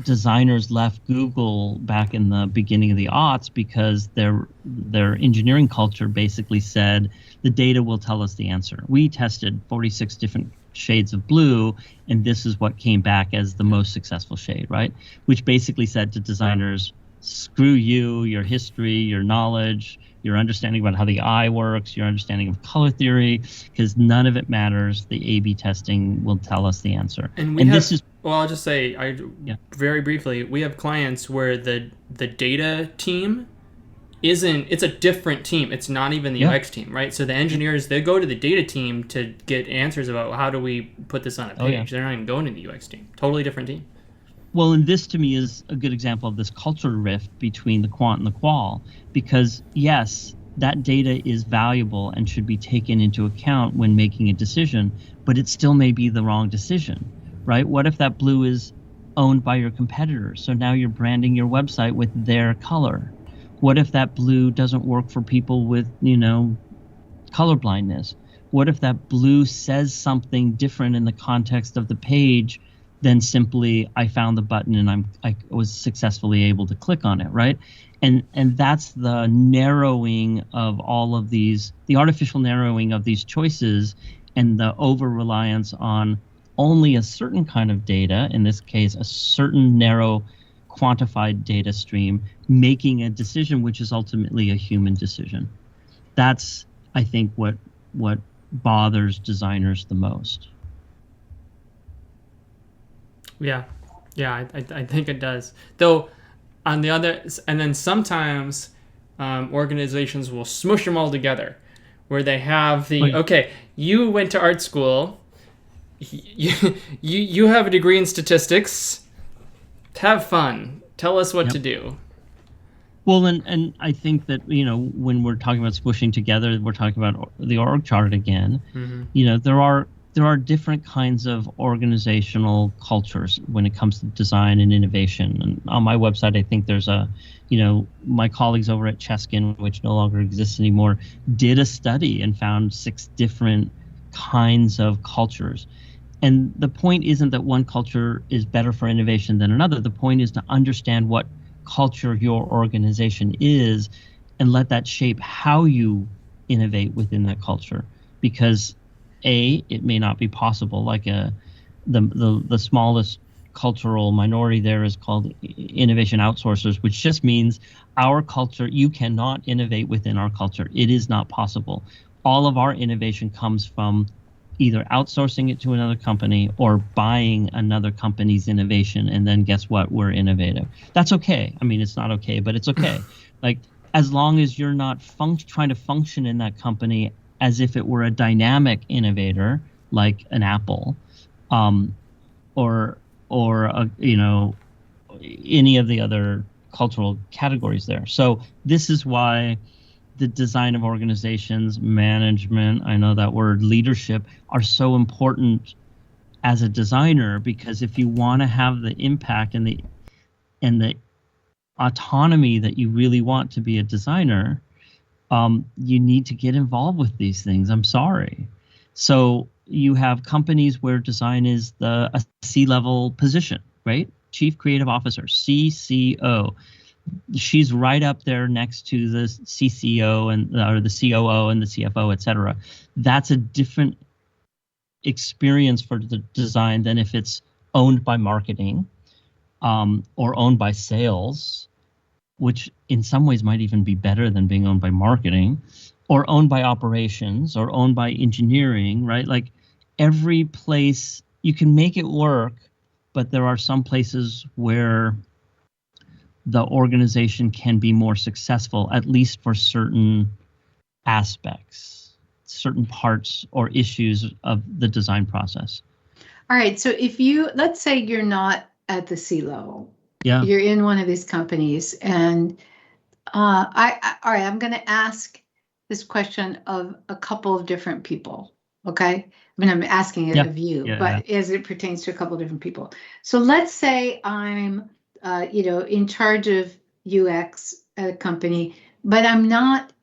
designers left Google back in the beginning of the aughts because their engineering culture basically said the data will tell us the answer. We tested 46 different shades of blue, and this is what came back as the most successful shade, right? Which basically said to designers, screw you, your history, your knowledge, your understanding about how the eye works, your understanding of color theory, because none of it matters. The A/B testing will tell us the answer. And I'll just say, very briefly, we have clients where the data team it's a different team. It's not even the UX team, right? So the engineers, they go to the data team to get answers about how do we put this on a page. They're not even going to the UX team. Totally different team. Well, and this to me is a good example of this cultural rift between the quant and the qual, because yes, that data is valuable and should be taken into account when making a decision, but it still may be the wrong decision, right? What if that blue is owned by your competitor? So now you're branding your website with their color. What if that blue doesn't work for people with, color blindness? What if that blue says something different in the context of the page than simply I found the button and I was successfully able to click on it, right? And that's the narrowing of all of these, the artificial narrowing of these choices, and the over-reliance on only a certain kind of data, in this case, a certain narrow quantified data stream, making a decision which is ultimately a human decision. That's, I think, what bothers designers the most. Yeah, I think it does. Though, on the other, and then sometimes organizations will smush them all together, where they have you went to art school, you have a degree in statistics, have fun, tell us what to do. Well, and I think that, when we're talking about smushing together, we're talking about the org chart again. Mm-hmm. There are different kinds of organizational cultures when it comes to design and innovation. And on my website, I think there's my colleagues over at Cheskin, which no longer exists anymore, did a study and found 6 different kinds of cultures. And the point isn't that one culture is better for innovation than another. The point is to understand what culture your organization is and let that shape how you innovate within that culture. Because it may not be possible. Like the smallest cultural minority there is called innovation outsourcers, which just means our culture, you cannot innovate within our culture. It is not possible. All of our innovation comes from either outsourcing it to another company or buying another company's innovation, and then guess what? We're innovative. That's okay. I mean, it's not okay, but it's okay. Like, as long as you're not trying to function in that company as if it were a dynamic innovator like an Apple, or any of the other cultural categories there. So this is why the design of organizations, management, I know that word, leadership, are so important as a designer, because if you want to have the impact and the autonomy that you really want to be a designer, you need to get involved with these things. I'm sorry. So you have companies where design is a C-level position, right? Chief Creative Officer, CCO. She's right up there next to the CCO or the COO and the CFO, et cetera. That's a different experience for the design than if it's owned by marketing or owned by sales, which in some ways might even be better than being owned by marketing, or owned by operations, or owned by engineering, right? Like, every place, you can make it work, but there are some places where the organization can be more successful, at least for certain aspects, certain parts or issues of the design process. All right, so let's say you're not at the C level. Yeah. You're in one of these companies, and all right, I'm going to ask this question of a couple of different people. Okay, I mean, I'm asking it of you, but as it pertains to a couple of different people. So let's say I'm, in charge of UX at a company, but I'm not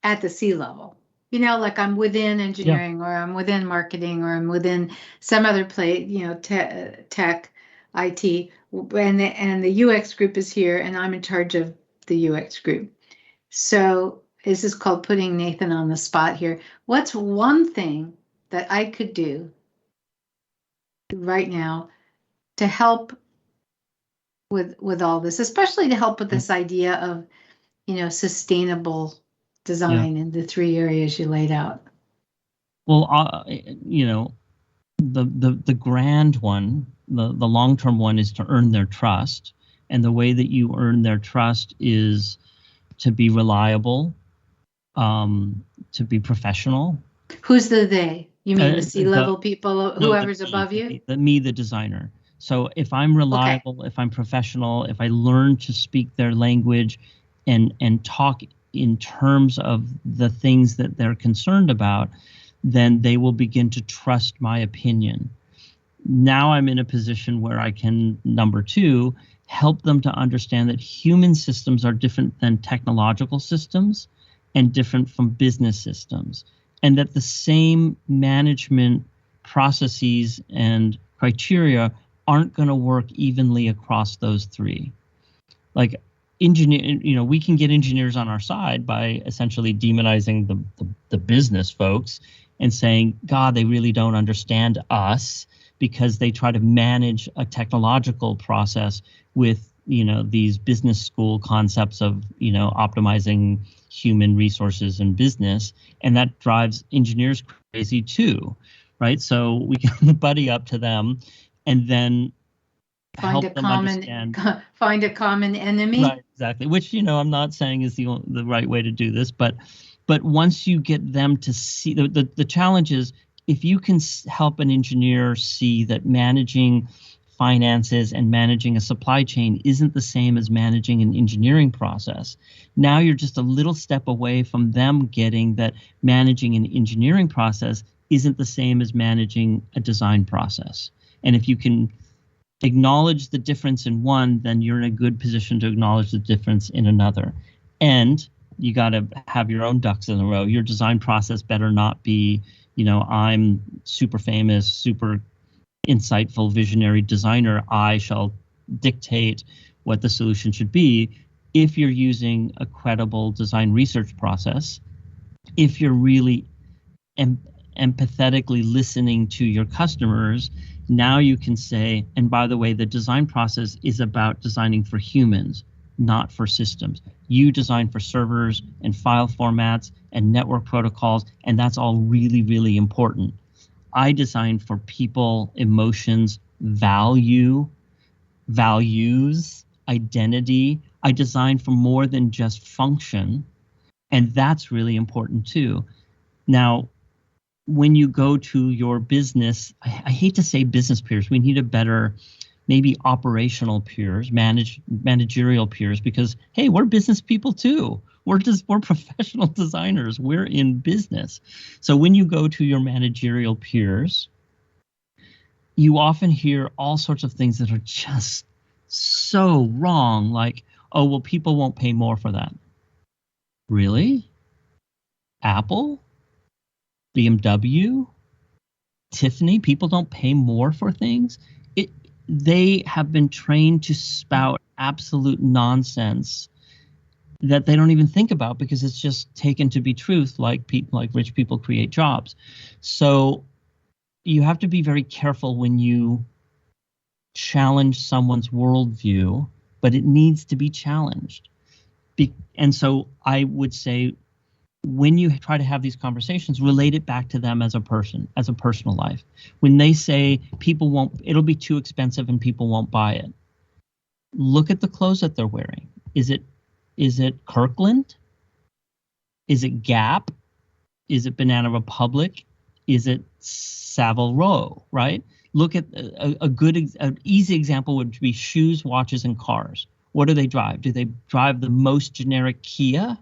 at the C level. You know, like I'm within engineering, or I'm within marketing, or I'm within some other place, you know, tech, IT, and the UX group is here, and I'm in charge of the UX group. So this is called putting Nathan on the spot here. What's one thing that I could do right now to help with all this, especially to help with this idea of, you know, sustainable design in the 3 areas you laid out? Well, you know, the grand one, the long-term one is to earn their trust. And the way that you earn their trust is to be reliable, to be professional. Who's the they? You mean the C-level people, whoever's above you? The designer. So if I'm reliable, if I'm professional, if I learn to speak their language and talk in terms of the things that they're concerned about, then they will begin to trust my opinion. Now I'm in a position where I can, number 2, help them to understand that human systems are different than technological systems and different from business systems, and that the same management processes and criteria aren't going to work evenly across those 3. Like we can get engineers on our side by essentially demonizing the business folks and saying, God, they really don't understand us because they try to manage a technological process with, you know, these business school concepts of, you know, optimizing human resources and business. And that drives engineers crazy too, right? So we can buddy up to them and then find a common enemy. Right, exactly. Which, you know, I'm not saying is the right way to do this, but once you get them to see, the challenge is, if you can help an engineer see that managing finances and managing a supply chain isn't the same as managing an engineering process, now you're just a little step away from them getting that managing an engineering process isn't the same as managing a design process. And if you can acknowledge the difference in one, then you're in a good position to acknowledge the difference in another. And you got to have your own ducks in a row. Your design process better not be, you know, I'm super famous, super insightful, visionary designer. I shall dictate what the solution should be. If you're using a credible design research process, if you're really empathetically listening to your customers, now you can say, and by the way, the design process is about designing for humans, not for systems. You design for servers and file formats and network protocols, and that's all really, really important. I design for people, emotions, values, identity. I design for more than just function, and that's really important too. Now, when you go to your business, I hate to say business peers, we need a better, maybe operational peers, managerial peers, because, hey, we're business people too. We're professional designers. We're in business. So when you go to your managerial peers, you often hear all sorts of things that are just so wrong, like, oh, well, people won't pay more for that. Really? Apple? BMW? Tiffany? People don't pay more for things? They have been trained to spout absolute nonsense that they don't even think about because it's just taken to be truth, like rich people create jobs. So you have to be very careful when you challenge someone's worldview, but it needs to be challenged. And so I would say, when you try to have these conversations, relate it back to them as a person, as a personal life. When they say it'll be too expensive and people won't buy it, look at the clothes that they're wearing. Is it Kirkland? Is it Gap? Is it Banana Republic? Is it Savile Row, right? Look at an easy example would be shoes, watches, and cars. What do they drive? Do they drive the most generic Kia?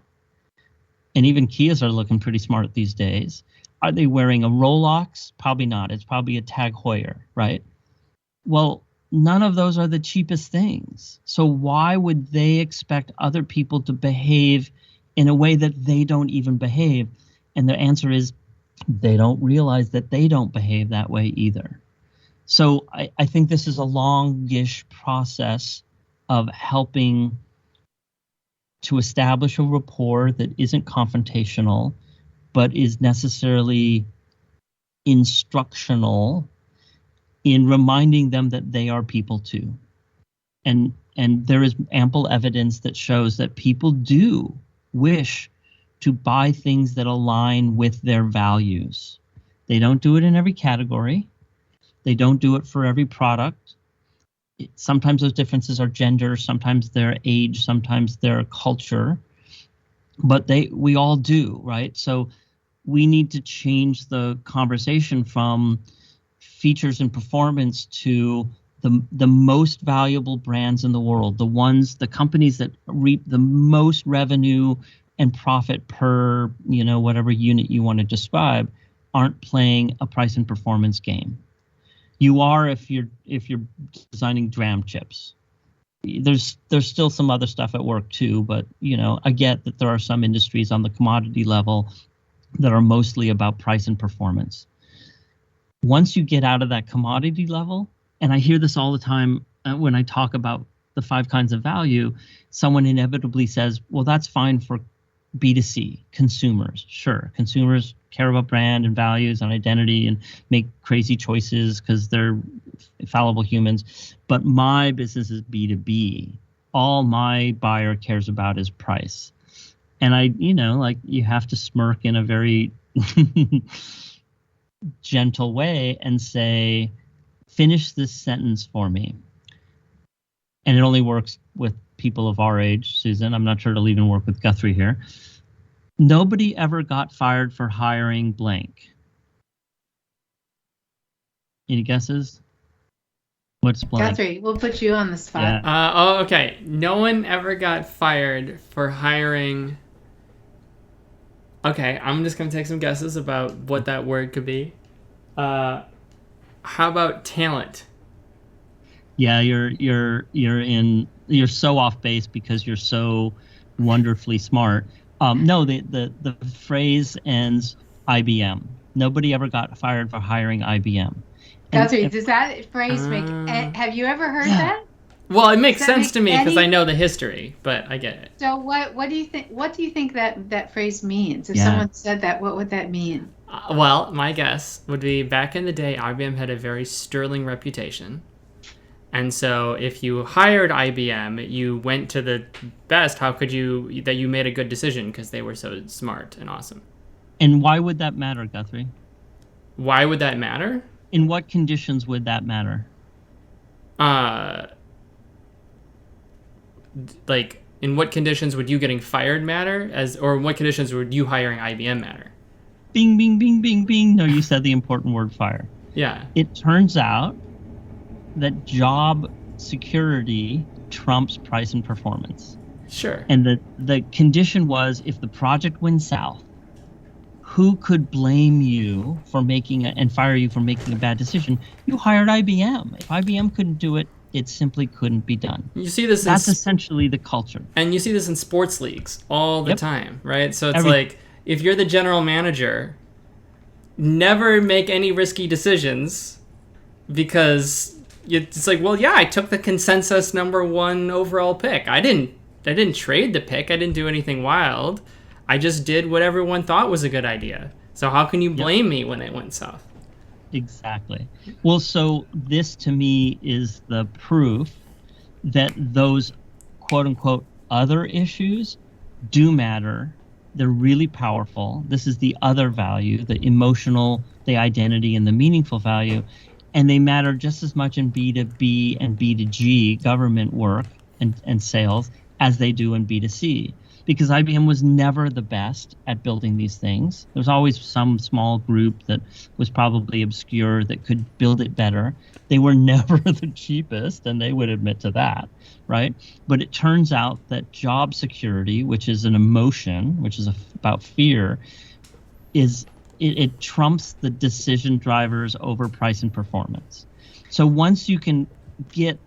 And even Kias are looking pretty smart these days. Are they wearing a Rolex? Probably not. It's probably a Tag Heuer, right? Well, none of those are the cheapest things. So why would they expect other people to behave in a way that they don't even behave. And the answer is they don't realize that they don't behave that way either. So I think this is a longish process of helping to establish a rapport that isn't confrontational, but is necessarily instructional in reminding them that they are people too. And there is ample evidence that shows that people do wish to buy things that align with their values. They don't do it in every category. They don't do it for every product. Sometimes those differences are gender, sometimes they're age, sometimes they're culture, but we all do, right? So we need to change the conversation from features and performance to the most valuable brands in the world, the companies that reap the most revenue and profit per, whatever unit you want to describe, aren't playing a price and performance game. You are if you're designing DRAM chips. There's still some other stuff at work too, but I get that there are some industries on the commodity level that are mostly about price and performance. Once you get out of that commodity level, and I hear this all the time when I talk about the 5 kinds of value, someone inevitably says, well, that's fine for B2C, consumers. Sure, consumers care about brand and values and identity and make crazy choices because they're fallible humans. But my business is B2B. All my buyer cares about is price. And you have to smirk in a very gentle way and say, finish this sentence for me. And it only works with people of our age, Susan. I'm not sure it'll even work with Guthrie here. Nobody ever got fired for hiring blank. Any guesses? What's blank? Guthrie, we'll put you on the spot. Yeah. Okay. No one ever got fired for hiring. Okay, I'm just gonna take some guesses about what that word could be. How about talent? Yeah, you're so off base because you're so wonderfully smart. No, the phrase ends IBM. Nobody ever got fired for hiring IBM. Guthrie, does that phrase make? Have you ever heard that? Well, it makes sense to me because I know the history, but I get it. So what do you think? What do you think that phrase means? If someone said that, what would that mean? Well, my guess would be back in the day, IBM had a very sterling reputation. And so if you hired IBM, you went to the best. How could you made a good decision because they were so smart and awesome? And why would that matter, Guthrie? Why would that matter? In what conditions would that matter? Like, in what conditions would you getting fired matter? Or in what conditions would you hiring IBM matter? Bing, bing, bing, bing, bing. No, you said the important word, fire. Yeah. It turns out that job security trumps price and performance. Sure. And the condition was, if the project went south, who could blame you for and fire you for making a bad decision? You hired IBM. If IBM couldn't do it, it simply couldn't be done. You see this. That's essentially the culture. And you see this in sports leagues all the time, right? So it's like, if you're the general manager, never make any risky decisions because it's like, well, yeah, I took the consensus #1 overall pick. I didn't trade the pick. I didn't do anything wild. I just did what everyone thought was a good idea. So how can you blame me when it went south? Exactly. Well, so this to me is the proof that those quote unquote other issues do matter. They're really powerful. This is the other value, the emotional, the identity, and the meaningful value. And they matter just as much in B2B and B2G government work and sales as they do in B2C. Because IBM was never the best at building these things. There's always some small group that was probably obscure that could build it better. They were never the cheapest, and they would admit to that, right? But it turns out that job security, which is an emotion, which is about fear, it trumps the decision drivers over price and performance. So once you can get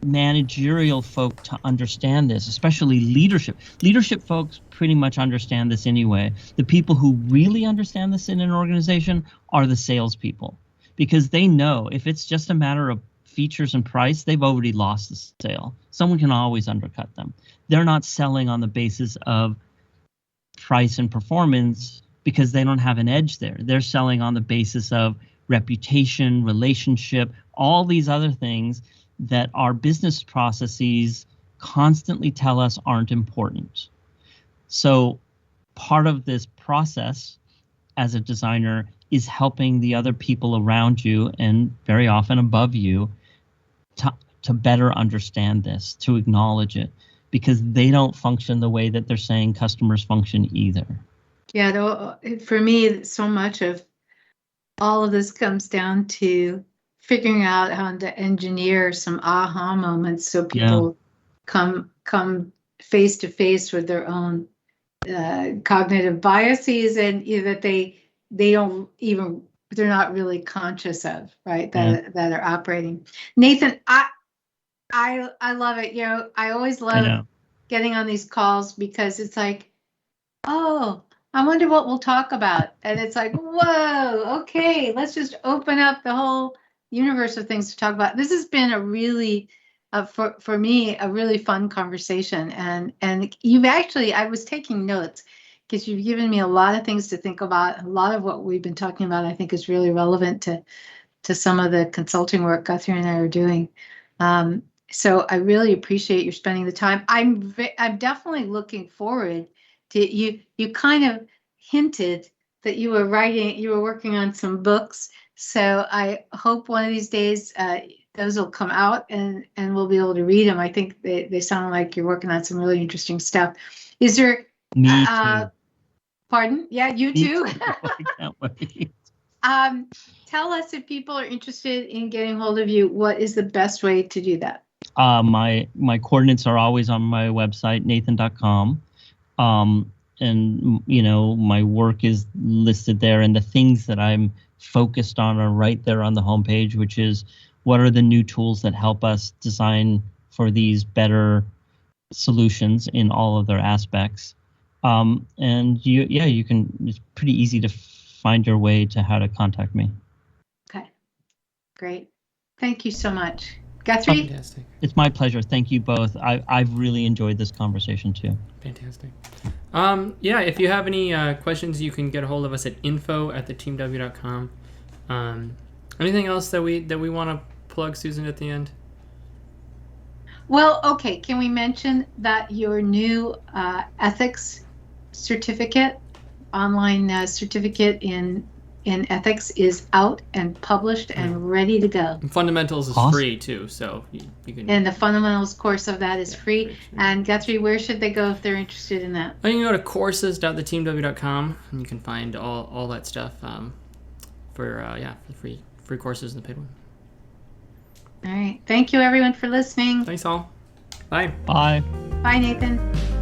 managerial folk to understand this, especially leadership. Leadership folks pretty much understand this anyway. The people who really understand this in an organization are the salespeople, because they know if it's just a matter of features and price, they've already lost the sale. Someone can always undercut them. They're not selling on the basis of price and performance because they don't have an edge there. They're selling on the basis of reputation, relationship, all these other things that our business processes constantly tell us aren't important. So part of this process as a designer is helping the other people around you, and very often above you, to better understand this, to acknowledge it, because they don't function the way that they're saying customers function either. Yeah, for me, so much of all of this comes down to figuring out how to engineer some aha moments so people come face to face with their own cognitive biases, and that they don't even, they're not really conscious of, right, that are operating. Nathan, I love it. I always love getting on these calls because it's like, oh, I wonder what we'll talk about. And it's like, whoa, okay, let's just open up the whole universe of things to talk about. This has been a really, for me, a really fun conversation. And you've actually, I was taking notes because you've given me a lot of things to think about. A lot of what we've been talking about, I think, is really relevant to some of the consulting work Guthrie and I are doing. So I really appreciate your spending the time. I'm definitely looking forward to you. You kind of hinted that you were working on some books. So I hope one of these days those will come out and we'll be able to read them. I think they sound like you're working on some really interesting stuff. Is there? Me too. Pardon? Yeah, you too. I can't wait. Tell us, if people are interested in getting hold of you, what is the best way to do that? My coordinates are always on my website, nathan.com. And, my work is listed there, and the things that I'm focused on are right there on the homepage, which is what are the new tools that help us design for these better solutions in all of their aspects. And you can, it's pretty easy to find your way to how to contact me. Okay, great. Thank you so much. Guthrie? Fantastic. It's my pleasure. Thank you both. I've really enjoyed this conversation too. Fantastic. If you have any questions, you can get a hold of us at info@theteamw.com. Anything else that we want to plug, Susan, at the end? Well, okay. Can we mention that your new ethics certificate, online certificate in ethics, is out and published and ready to go. And Fundamentals is free too, so you can. And the Fundamentals course of that is free. And Guthrie, where should they go if they're interested in that? You can go to courses.theteamw.com and you can find all that stuff for free courses and the paid one. All right. Thank you, everyone, for listening. Thanks all. Bye. Bye. Bye, Nathan.